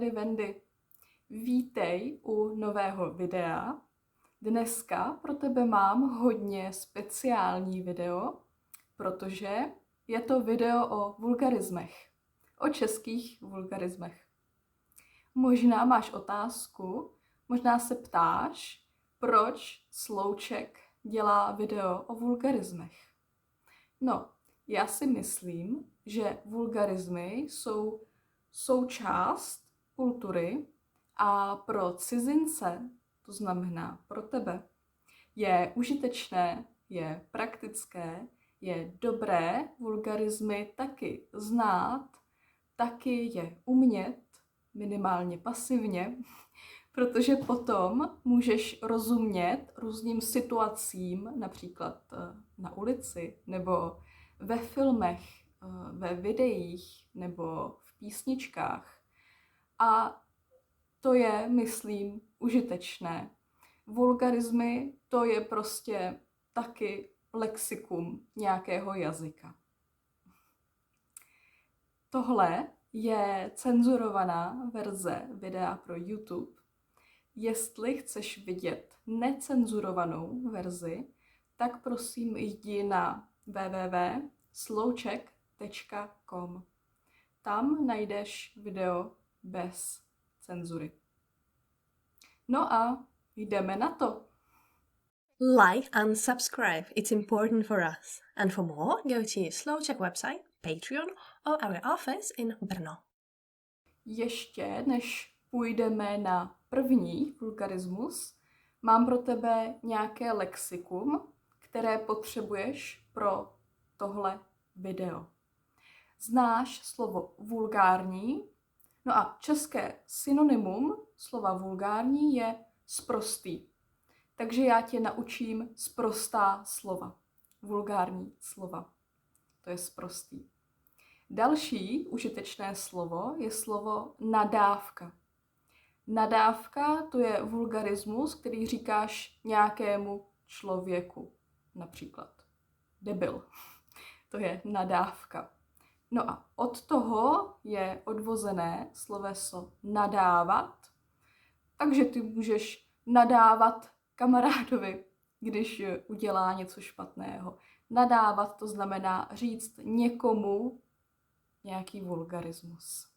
tady Wendy. Vítej u nového videa. Dneska pro tebe mám hodně speciální video, protože je to video o vulgarismech, o českých vulgarismech. Možná máš otázku, možná se ptáš, proč Slouček dělá video o vulgarismech. No, já si myslím, že vulgarismy jsou součást kultury a pro cizince, to znamená pro tebe, je užitečné, je praktické, je dobré vulgarismy taky znát, taky je umět, minimálně pasivně, protože potom můžeš rozumět různým situacím, například na ulici, nebo ve filmech, ve videích, nebo v písničkách. A to je, myslím, užitečné. Vulgarismy, to je prostě taky lexikum nějakého jazyka. Tohle je cenzurovaná verze videa pro YouTube. Jestli chceš vidět necenzurovanou verzi, tak prosím jdi na www.slouček.com. Tam najdeš video bez cenzury. No a jdeme na to. Like and subscribe, it's important for us. And for more, go to Slouček website, Patreon or our office in Brno. Ještě než půjdeme na první vulgarismus, mám pro tebe nějaké lexikum, které potřebuješ pro tohle video. Znáš slovo vulgární? No a české synonymum slova vulgární je sprostý. Takže já tě naučím sprostá slova. Vulgární slova. To je sprostý. Další užitečné slovo je slovo nadávka. Nadávka to je vulgarismus, který říkáš nějakému člověku. Například debil. To je nadávka. No a od toho je odvozené sloveso nadávat, takže ty můžeš nadávat kamarádovi, když udělá něco špatného. Nadávat to znamená říct někomu nějaký vulgarismus.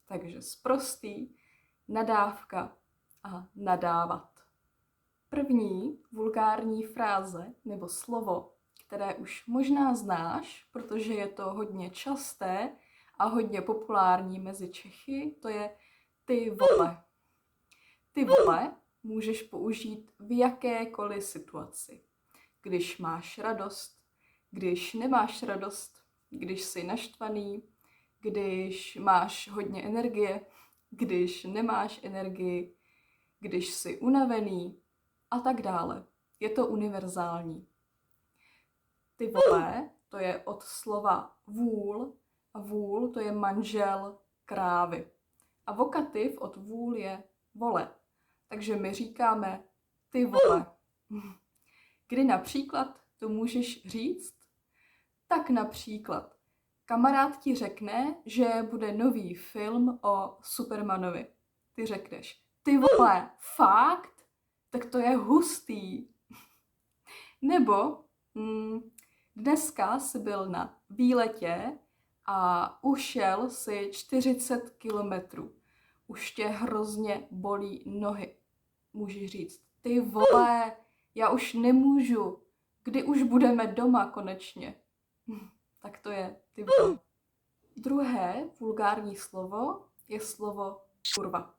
Takže sprostý, nadávka a nadávat. První vulgární fráze nebo slovo, které už možná znáš, protože je to hodně časté a hodně populární mezi Čechy, to je ty vole. Ty vole můžeš použít v jakékoliv situaci. Když máš radost, když nemáš radost, když jsi naštvaný, když máš hodně energie, když nemáš energii, když jsi unavený a tak dále. Je to univerzální. Ty vole, to je od slova vůl a vůl to je manžel krávy. A vokativ od vůl je vole. Takže my říkáme ty vole. Kdy například to můžeš říct? Tak například kamarád ti řekne, že bude nový film o Supermanovi. Ty řekneš, ty vole, fakt? Tak to je hustý. Nebo dneska jsi byl na výletě a ušel si 40 kilometrů. Už tě hrozně bolí nohy. Můžeš říct, ty vole, já už nemůžu. Kdy už budeme doma konečně? Tak to je ty vole. Druhé vulgární slovo je slovo kurva.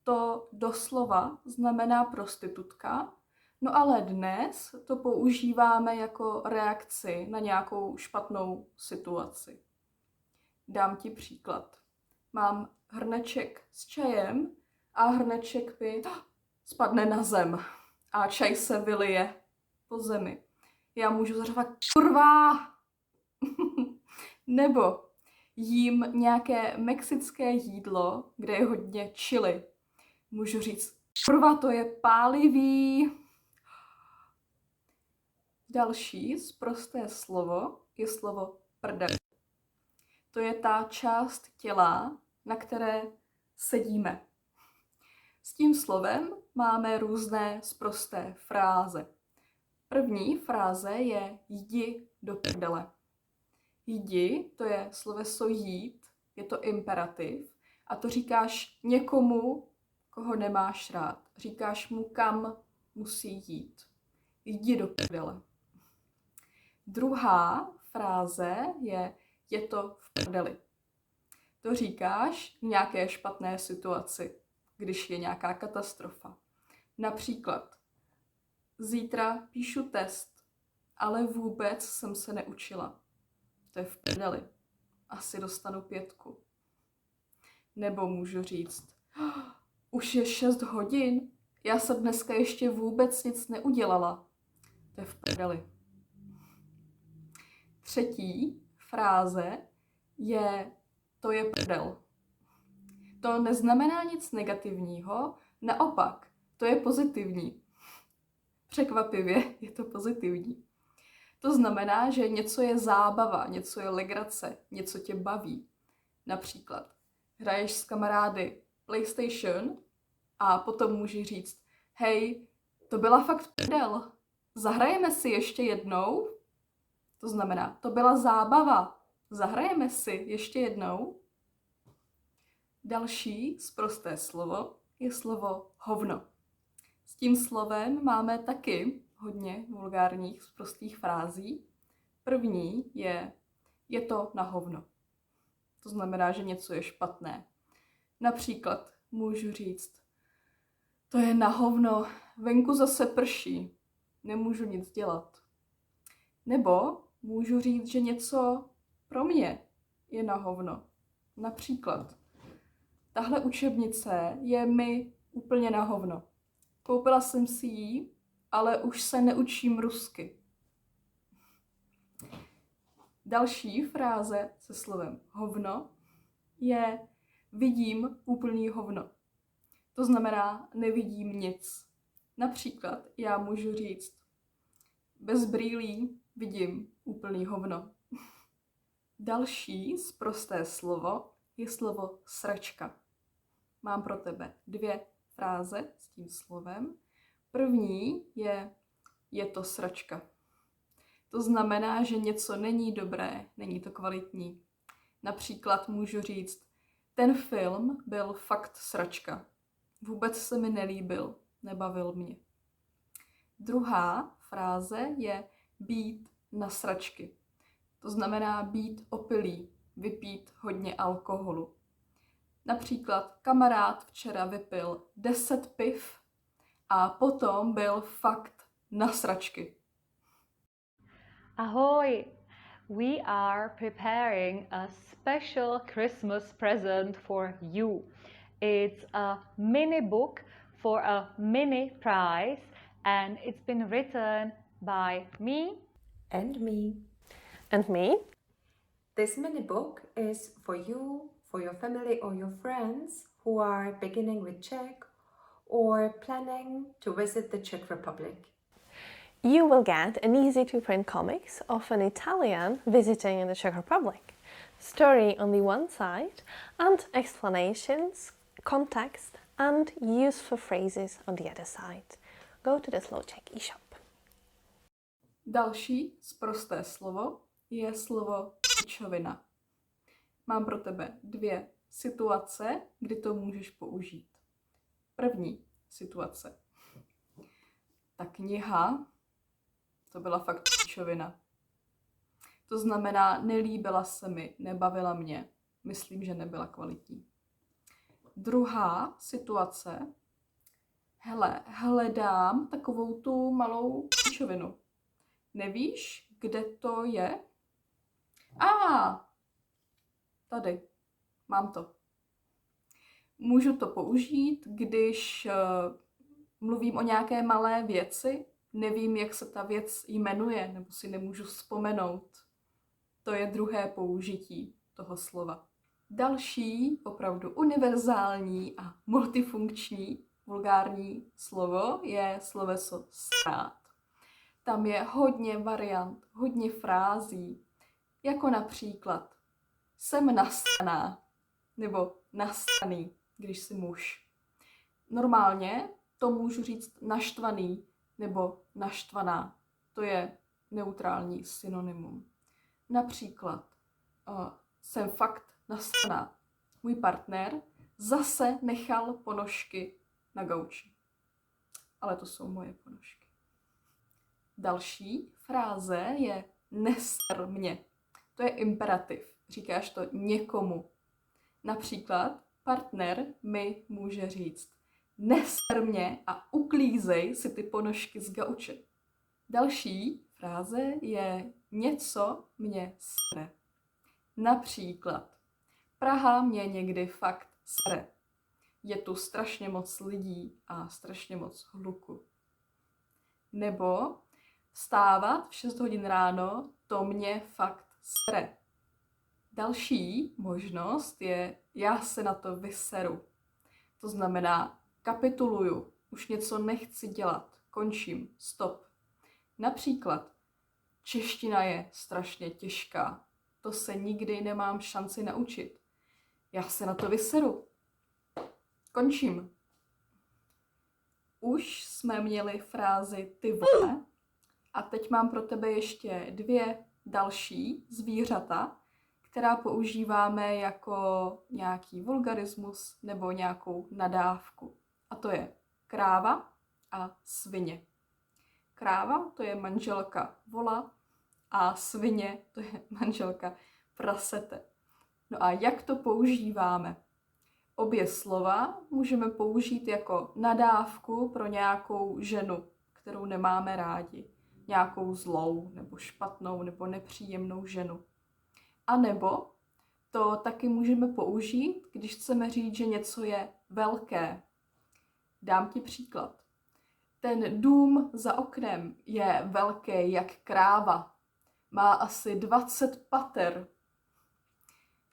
To doslova znamená prostitutka, no ale dnes to používáme jako reakci na nějakou špatnou situaci. Dám ti příklad. Mám hrneček s čajem a hrneček mi spadne na zem a čaj se vylije po zemi. Já můžu zařvat kurva! Nebo jím nějaké mexické jídlo, kde je hodně chili. Můžu říct, kurva, to je pálivý. Další sprosté slovo je slovo prdel. To je ta část těla, na které sedíme. S tím slovem máme různé sprosté fráze. První fráze je jdi do prdele. Jdi, to je sloveso jít, je to imperativ a to říkáš někomu, koho nemáš rád. Říkáš mu, kam musí jít. Jdi do prdele. Druhá fráze je to v prdeli. To říkáš v nějaké špatné situaci, když je nějaká katastrofa. Například, zítra píšu test, ale vůbec jsem se neučila. To je v prdeli. Asi dostanu 5. Nebo můžu říct, už je 6 hodin, já jsem dneska ještě vůbec nic neudělala. To je v prdeli. Třetí fráze to je prdel. To neznamená nic negativního, naopak, to je pozitivní. Překvapivě je to pozitivní. To znamená, že něco je zábava, něco je legrace, něco tě baví. Například hraješ s kamarády PlayStation a potom můžeš říct, hej, to byla fakt prdel, zahrajeme si ještě jednou? To znamená, to byla zábava, zahrajeme si ještě jednou? Další sprosté slovo je slovo hovno. S tím slovem máme taky hodně vulgárních sprostých frází. První je to na hovno. To znamená, že něco je špatné. Například můžu říct, to je na hovno, venku zase prší, nemůžu nic dělat. Nebo můžu říct, že něco pro mě je na hovno. Například, tahle učebnice je mi úplně na hovno. Koupila jsem si ji, ale už se neučím rusky. Další fráze se slovem hovno je vidím úplný hovno. To znamená nevidím nic. Například já můžu říct bez brýlí vidím úplný hovno. Další sprosté slovo je slovo sračka. Mám pro tebe 2 fráze s tím slovem. První je to sračka. To znamená, že něco není dobré, není to kvalitní. Například můžu říct, ten film byl fakt sračka. Vůbec se mi nelíbil, nebavil mě. Druhá fráze je být na sračky. To znamená být opilý, vypít hodně alkoholu. Například kamarád včera vypil 10 piv a potom byl fakt na sračky. Ahoy! We are preparing a special Christmas present for you. It's a mini book for a mini prize and it's been written by me And me. And me? This mini book is for you, for your family or your friends who are beginning with Czech or planning to visit the Czech Republic. You will get an easy-to-print comics of an Italian visiting the Czech Republic, story on the one side, and explanations, context, and useful phrases on the other side. Go to the Slow Czech eShop. Další sprosté slovo je slovo pičovina. Mám pro tebe 2 situace, kdy to můžeš použít. První situace. Ta kniha, to byla fakt pičovina. To znamená, nelíbila se mi, nebavila mě. Myslím, že nebyla kvalitní. Druhá situace. Hele, hledám takovou tu malou pičovinu. Nevíš, kde to je? Tady. Mám to. Můžu to použít, když mluvím o nějaké malé věci, nevím, jak se ta věc jmenuje, nebo si nemůžu vzpomenout. To je druhé použití toho slova. Další, opravdu univerzální a multifunkční vulgární slovo je sloveso srát. Tam je hodně variant, hodně frází, jako například jsem nasraná nebo nasraný. když jsi muž. Normálně to můžu říct naštvaný nebo naštvaná. To je neutrální synonymum. Například jsem fakt nasraná. Můj partner zase nechal ponožky na gauči. Ale to jsou moje ponožky. Další fráze je neser mě. To je imperativ. Říkáš to někomu. Například partner mi může říct: neser mě a uklízej si ty ponožky z gauče. Další fráze je něco mě sere. Například Praha mě někdy fakt sere. Je tu strašně moc lidí a strašně moc hluku. Nebo vstávat v 6 hodin ráno, to mě fakt sere. Další možnost je já se na to vyseru. To znamená kapituluju, už něco nechci dělat, končím, stop. Například čeština je strašně těžká, to se nikdy nemám šanci naučit. Já se na to vyseru. Končím. Už jsme měli frázi ty vole a teď mám pro tebe ještě 2 další zvířata, která používáme jako nějaký vulgarismus nebo nějakou nadávku. A to je kráva a svině. Kráva to je manželka vola a svině to je manželka prasete. No a jak to používáme? Obě slova můžeme použít jako nadávku pro nějakou ženu, kterou nemáme rádi. Nějakou zlou, nebo špatnou, nebo nepříjemnou ženu. A nebo to taky můžeme použít, když chceme říct, že něco je velké. Dám ti příklad. Ten dům za oknem je velký jak kráva. Má asi 20 pater.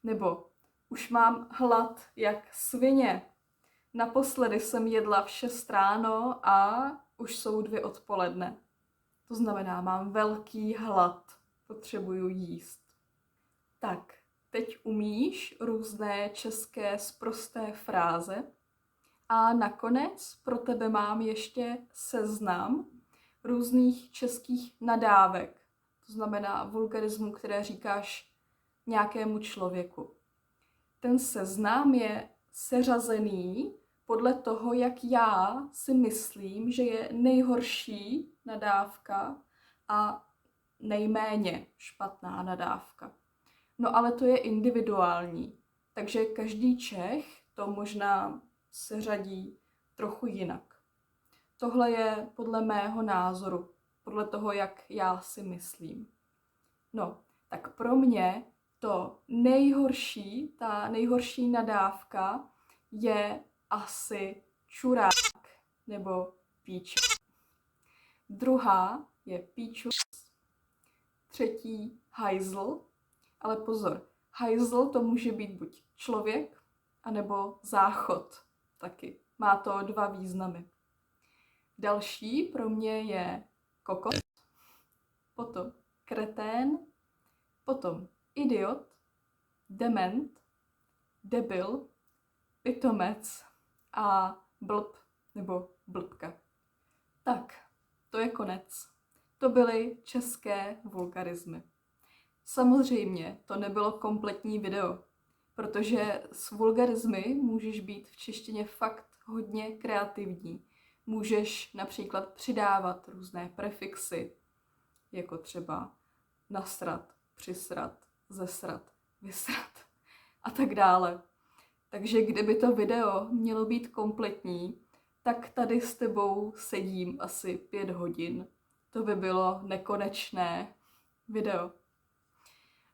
Nebo už mám hlad jak svině. Naposledy jsem jedla v 6 ráno a už jsou 2 odpoledne. To znamená, mám velký hlad. Potřebuju jíst. Tak, teď umíš různé české sprosté fráze a nakonec pro tebe mám ještě seznam různých českých nadávek. To znamená vulgarismu, které říkáš nějakému člověku. Ten seznam je seřazený podle toho, jak já si myslím, že je nejhorší nadávka a nejméně špatná nadávka. No ale to je individuální, takže každý Čech to možná seřadí trochu jinak. Tohle je podle mého názoru, podle toho, jak já si myslím. No, tak pro mě to nejhorší, ta nejhorší nadávka je asi čurák nebo píček. Druhá je píčus, třetí hajzl, ale pozor, hajzl to může být buď člověk, anebo záchod taky. Má to 2 významy. Další pro mě je kokot, potom kretén, potom idiot, dement, debil, pitomec a blb nebo blbka. Tak, to je konec. To byly české vulgarismy. Samozřejmě to nebylo kompletní video, protože s vulgarismy můžeš být v češtině fakt hodně kreativní. Můžeš například přidávat různé prefixy, jako třeba nasrat, přisrat, zesrat, vysrat a tak dále. Takže kdyby to video mělo být kompletní, tak tady s tebou sedím asi 5 hodin. To by bylo nekonečné video.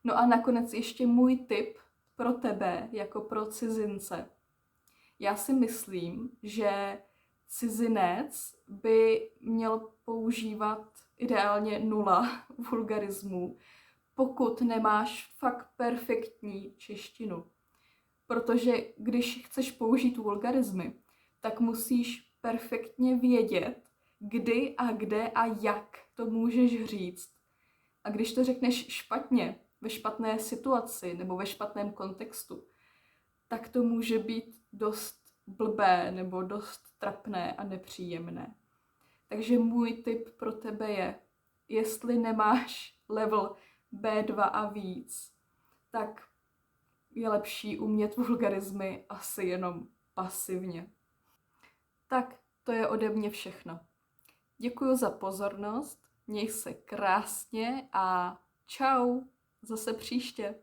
No a nakonec ještě můj tip pro tebe jako pro cizince. Já si myslím, že cizinec by měl používat ideálně 0 vulgarismů, pokud nemáš fakt perfektní češtinu. Protože když chceš použít vulgarismy, tak musíš perfektně vědět, kdy a kde a jak to můžeš říct. A když to řekneš špatně, ve špatné situaci nebo ve špatném kontextu, tak to může být dost blbé nebo dost trapné a nepříjemné. Takže můj tip pro tebe je, jestli nemáš level B2 a víc, tak je lepší umět vulgarismy asi jenom pasivně. Tak, to je ode mě všechno. Děkuji za pozornost, měj se krásně a čau, zase příště.